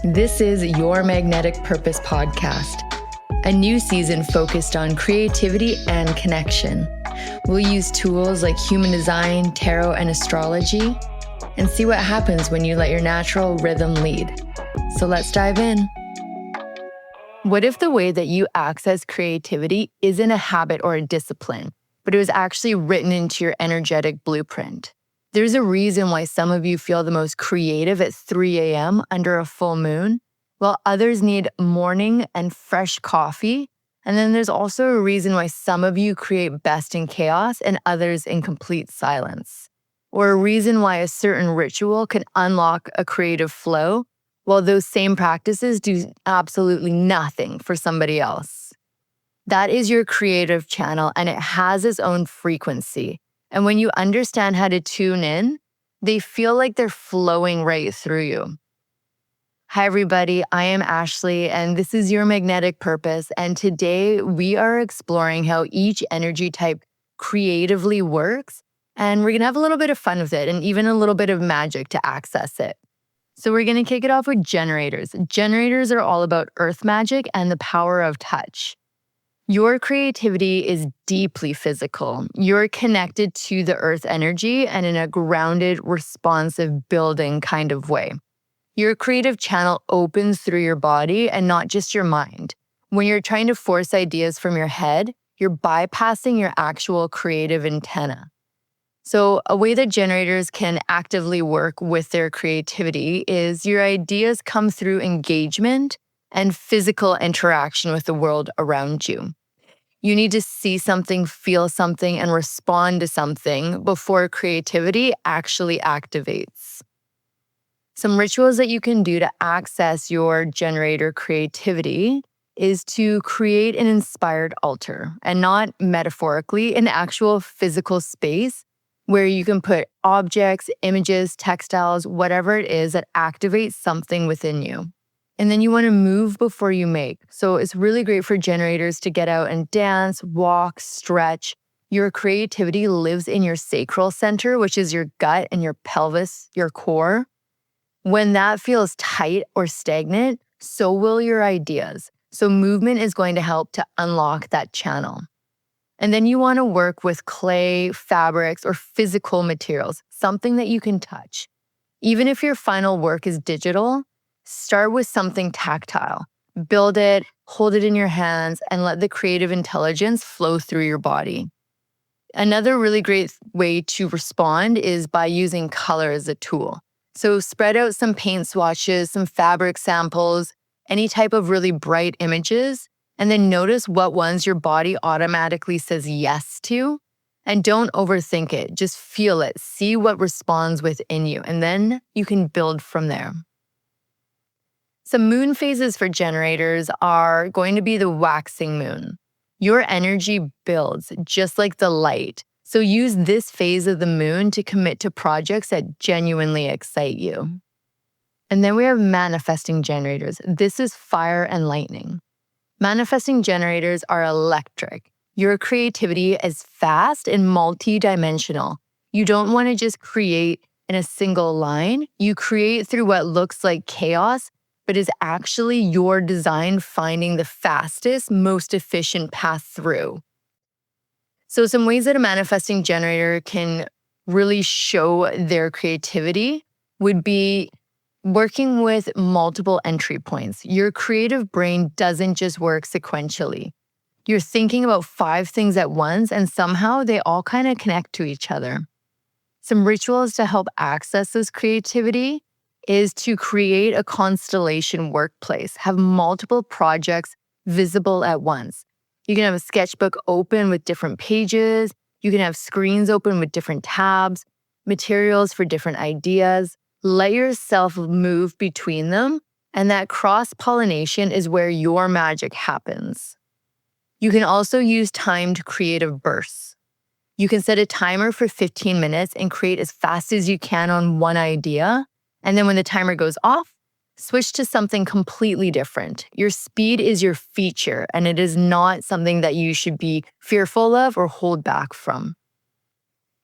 This is Your Magnetic Purpose podcast, a new season focused on creativity and connection. We'll use tools like human design, tarot, and astrology, and see what happens when you let your natural rhythm lead. So let's dive in. What if the way that you access creativity isn't a habit or a discipline, but it was actually written into your energetic blueprint? There's a reason why some of you feel the most creative at 3 a.m. under a full moon, while others need morning and fresh coffee. And then there's also a reason why some of you create best in chaos and others in complete silence. Or a reason why a certain ritual can unlock a creative flow, while those same practices do absolutely nothing for somebody else. That is your creative channel, and it has its own frequency. And when you understand how to tune in, they feel like they're flowing right through you. Hi, everybody. I am Ashley, and this is Your Magnetic Purpose. And today we are exploring how each energy type creatively works. And we're going to have a little bit of fun with it and even a little bit of magic to access it. So we're going to kick it off with generators. Generators are all about earth magic and the power of touch. Your creativity is deeply physical. You're connected to the earth energy and in a grounded, responsive, building kind of way. Your creative channel opens through your body and not just your mind. When you're trying to force ideas from your head, you're bypassing your actual creative antenna. So a way that generators can actively work with their creativity is your ideas come through engagement and physical interaction with the world around you. You need to see something, feel something, and respond to something before creativity actually activates. Some rituals that you can do to access your generator creativity is to create an inspired altar, and not metaphorically, an actual physical space where you can put objects, images, textiles, whatever it is that activates something within you. And then you want to move before you make. So it's really great for generators to get out and dance, walk, stretch. Your creativity lives in your sacral center, which is your gut and your pelvis, your core. When that feels tight or stagnant, so will your ideas. So movement is going to help to unlock that channel. And then you want to work with clay, fabrics, or physical materials, something that you can touch. Even if your final work is digital, start with something tactile. Build it, hold it in your hands, and let the creative intelligence flow through your body. Another really great way to respond is by using color as a tool. So spread out some paint swatches, some fabric samples, any type of really bright images, and then notice what ones your body automatically says yes to. And don't overthink it. Just feel it. See what responds within you, and then you can build from there. Some moon phases for generators are going to be the waxing moon. Your energy builds just like the light. So use this phase of the moon to commit to projects that genuinely excite you. And then we have manifesting generators. This is fire and lightning. Manifesting generators are electric. Your creativity is fast and multi-dimensional. You don't want to just create in a single line. You create through what looks like chaos, but is actually your design finding the fastest, most efficient path through. So some ways that a manifesting generator can really show their creativity would be working with multiple entry points. Your creative brain doesn't just work sequentially. You're thinking about 5 things at once, and somehow they all kind of connect to each other. Some rituals to help access this creativity is to create a constellation workplace, have multiple projects visible at once. You can have a sketchbook open with different pages. You can have screens open with different tabs, materials for different ideas. Let yourself move between them, and that cross-pollination is where your magic happens. You can also use timed creative bursts. You can set a timer for 15 minutes and create as fast as you can on one idea. And then when the timer goes off, switch to something completely different. Your speed is your feature, and it is not something that you should be fearful of or hold back from.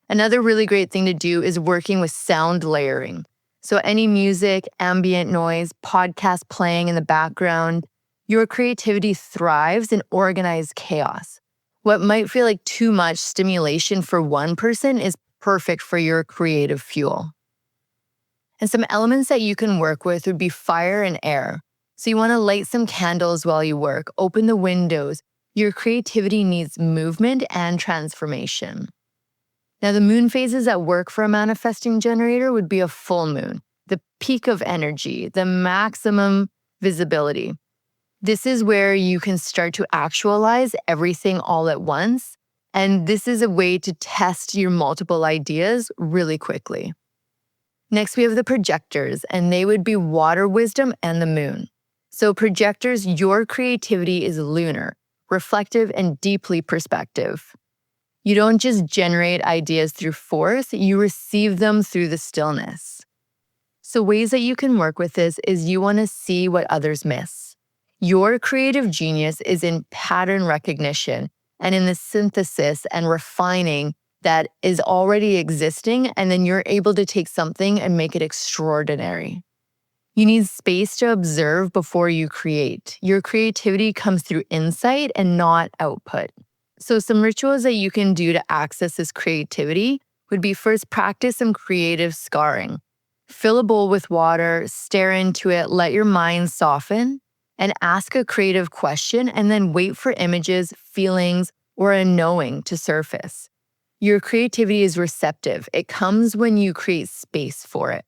Another really great thing to do is working with sound layering. So any music, ambient noise, podcast playing in the background, your creativity thrives in organized chaos. What might feel like too much stimulation for one person is perfect for your creative fuel. And some elements that you can work with would be fire and air. So you want to light some candles while you work, open the windows. Your creativity needs movement and transformation. Now, the moon phases that work for a manifesting generator would be a full moon, the peak of energy, the maximum visibility. This is where you can start to actualize everything all at once. And this is a way to test your multiple ideas really quickly. Next, we have the projectors, and they would be water wisdom and the moon. So projectors, your creativity is lunar, reflective, and deeply perspective. You don't just generate ideas through force, you receive them through the stillness. So ways that you can work with this is you want to see what others miss. Your creative genius is in pattern recognition and in the synthesis and refining that is already existing, and then you're able to take something and make it extraordinary. You need space to observe before you create. Your creativity comes through insight and not output. So some rituals that you can do to access this creativity would be first practice some creative scarring. Fill a bowl with water, stare into it, let your mind soften, and ask a creative question, and then wait for images, feelings, or a knowing to surface. Your creativity is receptive. It comes when you create space for it.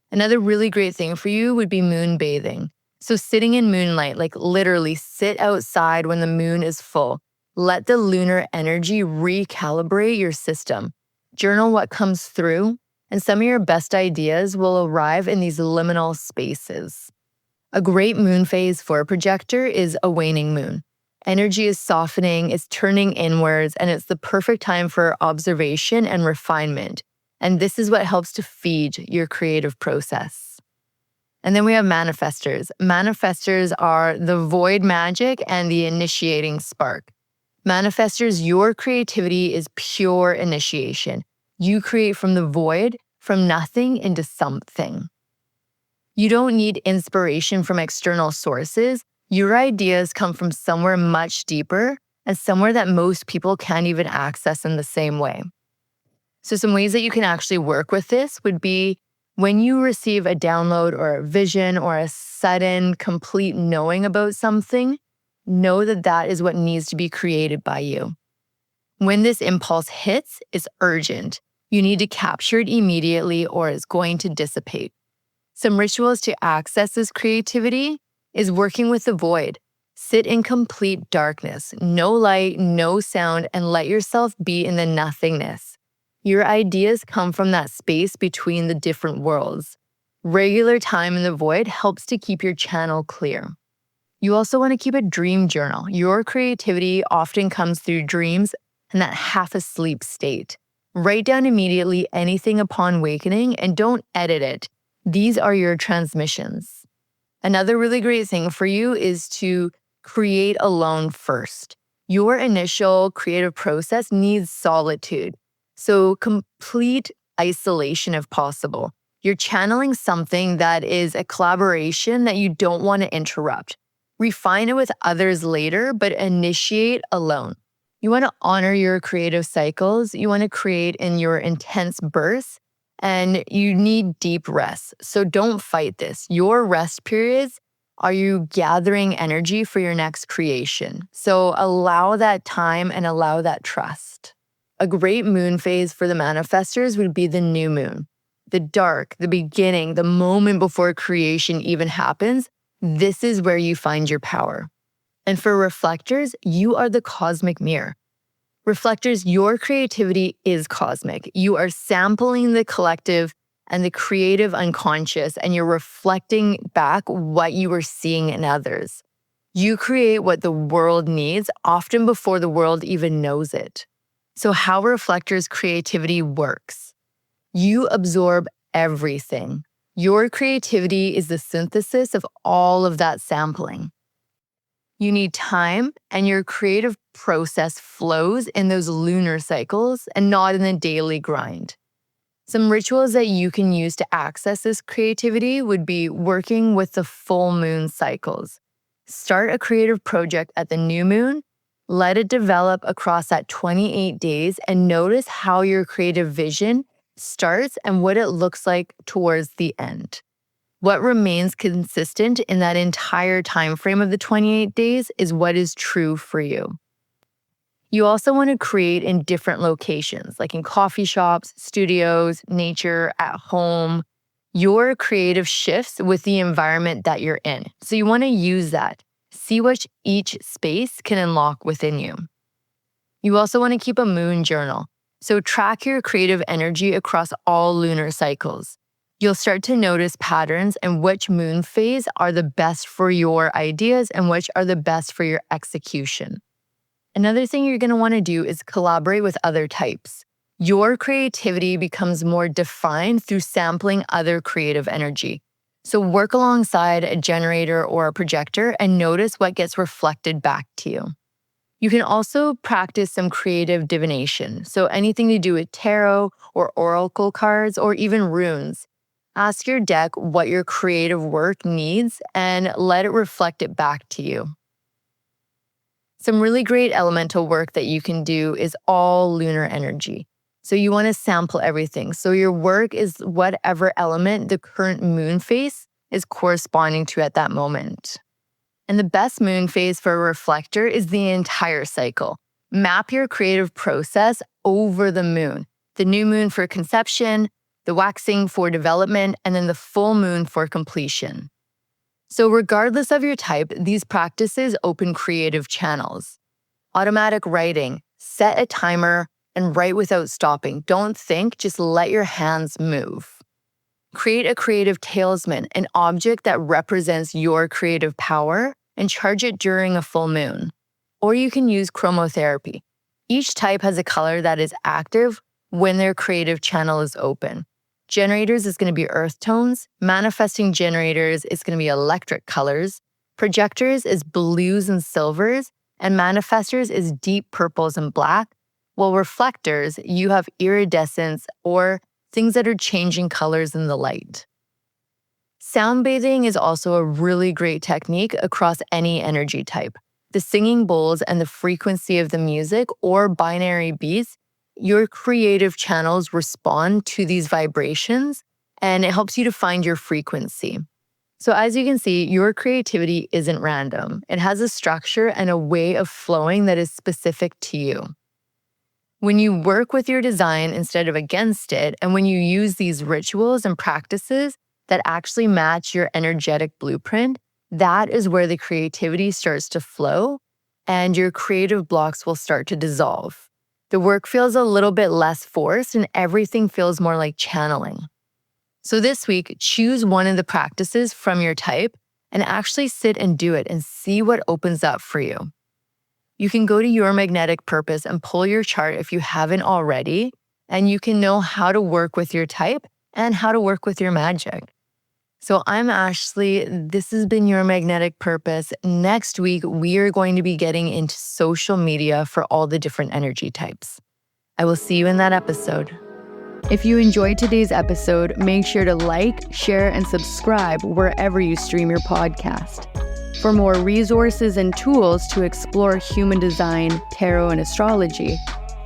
Another really great thing for you would be moon bathing. So sitting in moonlight, like literally sit outside when the moon is full. Let the lunar energy recalibrate your system. Journal what comes through, and some of your best ideas will arrive in these liminal spaces. A great moon phase for a projector is a waning moon. Energy is softening, it's turning inwards, and it's the perfect time for observation and refinement. And this is what helps to feed your creative process. And then we have manifestors. Manifestors are the void magic and the initiating spark. Manifestors, your creativity is pure initiation. You create from the void, from nothing into something. You don't need inspiration from external sources. Your ideas come from somewhere much deeper and somewhere that most people can't even access in the same way. So some ways that you can actually work with this would be when you receive a download or a vision or a sudden complete knowing about something, know that that is what needs to be created by you. When this impulse hits, it's urgent. You need to capture it immediately or it's going to dissipate. Some rituals to access this creativity is working with the void. Sit in complete darkness, no light, no sound, and let yourself be in the nothingness. Your ideas come from that space between the different worlds. Regular time in the void helps to keep your channel clear. You also want to keep a dream journal. Your creativity often comes through dreams and that half asleep state. Write down immediately anything upon wakening and don't edit it. These are your transmissions. Another really great thing for you is to create alone first. Your initial creative process needs solitude. So complete isolation if possible. You're channeling something that is a collaboration that you don't want to interrupt. Refine it with others later, but initiate alone. You want to honor your creative cycles. You want to create in your intense bursts, and you need deep rest. So don't fight this. Your rest periods are you gathering energy for your next creation. So allow that time and allow that trust. A great moon phase for the manifestors would be the new moon. The dark, the beginning, the moment before creation even happens. This is where you find your power. And for reflectors, you are the cosmic mirror. Reflectors, your creativity is cosmic. You are sampling the collective and the creative unconscious, and you're reflecting back what you are seeing in others. You create what the world needs, often before the world even knows it. So how reflectors' creativity works. You absorb everything. Your creativity is the synthesis of all of that sampling. You need time, and your creative process flows in those lunar cycles and not in the daily grind. Some rituals that you can use to access this creativity would be working with the full moon cycles. Start a creative project at the new moon, let it develop across that 28 days, and notice how your creative vision starts and what it looks like towards the end. What remains consistent in that entire time frame of the 28 days is what is true for you. You also want to create in different locations, like in coffee shops, studios, nature, at home. Your creative shifts with the environment that you're in. So you want to use that. See what each space can unlock within you. You also want to keep a moon journal. So track your creative energy across all lunar cycles. You'll start to notice patterns and which moon phase are the best for your ideas and which are the best for your execution. Another thing you're going to want to do is collaborate with other types. Your creativity becomes more defined through sampling other creative energy. So work alongside a generator or a projector and notice what gets reflected back to you. You can also practice some creative divination. So anything to do with tarot or oracle cards or even runes. Ask your deck what your creative work needs and let it reflect it back to you. Some really great elemental work that you can do is all lunar energy. So you want to sample everything. So your work is whatever element the current moon phase is corresponding to at that moment. And the best moon phase for a reflector is the entire cycle. Map your creative process over the moon. The new moon for conception, the waxing for development, and then the full moon for completion. So regardless of your type, these practices open creative channels. Automatic writing, set a timer and write without stopping. Don't think, just let your hands move. Create a creative talisman, an object that represents your creative power, and charge it during a full moon. Or you can use chromotherapy. Each type has a color that is active when their creative channel is open. Generators is going to be earth tones. Manifesting generators is going to be electric colors. Projectors is blues and silvers. And manifestors is deep purples and black. While reflectors, you have iridescence or things that are changing colors in the light. Sound bathing is also a really great technique across any energy type. The singing bowls and the frequency of the music or binary beats, your creative channels respond to these vibrations and it helps you to find your frequency. So as you can see, your creativity isn't random. It has a structure and a way of flowing that is specific to you. When you work with your design instead of against it, and when you use these rituals and practices that actually match your energetic blueprint, that is where the creativity starts to flow and your creative blocks will start to dissolve. The work feels a little bit less forced and everything feels more like channeling. So this week, choose one of the practices from your type and actually sit and do it and see what opens up for you. You can go to Your Magnetic Purpose and pull your chart if you haven't already, and you can know how to work with your type and how to work with your magic. So I'm Ashley. This has been Your Magnetic Purpose. Next week, we are going to be getting into social media for all the different energy types. I will see you in that episode. If you enjoyed today's episode, make sure to like, share, and subscribe wherever you stream your podcast. For more resources and tools to explore human design, tarot, and astrology,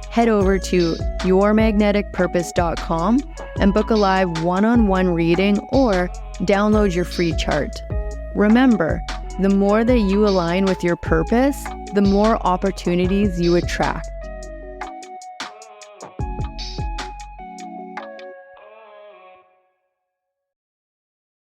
head over to yourmagneticpurpose.com and book a live one-on-one reading or download your free chart. Remember, the more that you align with your purpose, the more opportunities you attract.